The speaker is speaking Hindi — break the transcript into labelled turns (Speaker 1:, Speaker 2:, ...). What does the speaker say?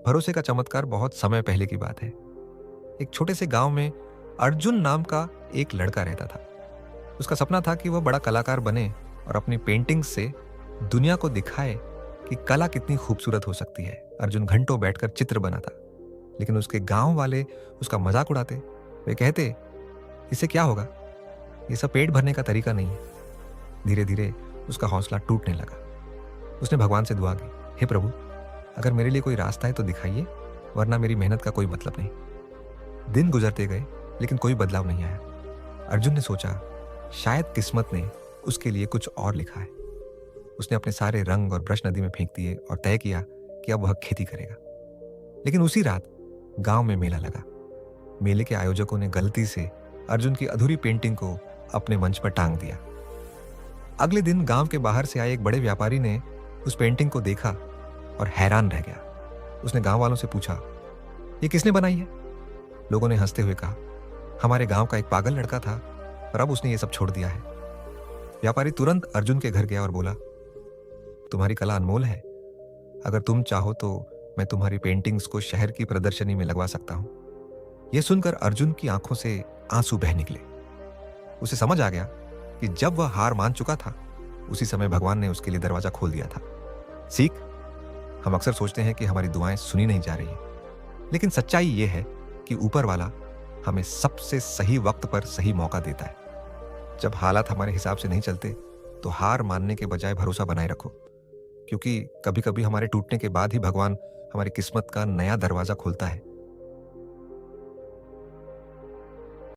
Speaker 1: भरोसे का चमत्कार बहुत समय पहले की बात है। एक छोटे से गांव में अर्जुन नाम का एक लड़का रहता था। उसका सपना था कि वह बड़ा कलाकार बने और अपनी पेंटिंग से दुनिया को दिखाए कि कला कितनी खूबसूरत हो सकती है। अर्जुन घंटों बैठकर चित्र बनाता, लेकिन उसके गांव वाले उसका मजाक उड़ाते। वे कहते, इससे क्या होगा, ये सब पेट भरने का तरीका नहीं है। धीरे धीरे उसका हौसला टूटने लगा। उसने भगवान से दुआ की, हे प्रभु, अगर मेरे लिए कोई रास्ता है तो दिखाइए, वरना मेरी मेहनत का कोई मतलब नहीं। दिन गुजरते गए, लेकिन कोई बदलाव नहीं आया। अर्जुन ने सोचा, शायद किस्मत ने उसके लिए कुछ और लिखा है। उसने अपने सारे रंग और ब्रश नदी में फेंक दिए और तय किया कि अब वह खेती करेगा। लेकिन उसी रात गांव में मेला लगा। मेले के आयोजकों ने गलती से अर्जुन की अधूरी पेंटिंग को अपने मंच पर टांग दिया। अगले दिन गांव के बाहर से आए एक बड़े व्यापारी ने उस पेंटिंग को देखा और हैरान रह गया। उसने गांव वालों से पूछा, ये किसने बनाई है? लोगों ने हंसते हुए कहा, हमारे गांव का एक पागल लड़का था और अब उसने ये सब छोड़ दिया है। व्यापारी तुरंत अर्जुन के घर गया और बोला, तुम्हारी कला अनमोल है। अगर तुम चाहो तो मैं तुम्हारी पेंटिंग्स को शहर की प्रदर्शनी में लगवा सकता हूं। यह सुनकर अर्जुन की आंखों से आंसू बह निकले। उसे समझ आ गया कि जब वह हार मान चुका था, उसी समय भगवान ने उसके लिए दरवाजा खोल दिया था। सीख, हम अक्सर सोचते हैं कि हमारी दुआएं सुनी नहीं जा रही हैं, लेकिन सच्चाई यह है कि ऊपर वाला हमें सबसे सही वक्त पर सही मौका देता है। जब हालात हमारे हिसाब से नहीं चलते, तो हार मानने के बजाय भरोसा बनाए रखो, क्योंकि कभी कभी हमारे टूटने के बाद ही भगवान हमारी किस्मत का नया दरवाजा खोलता है।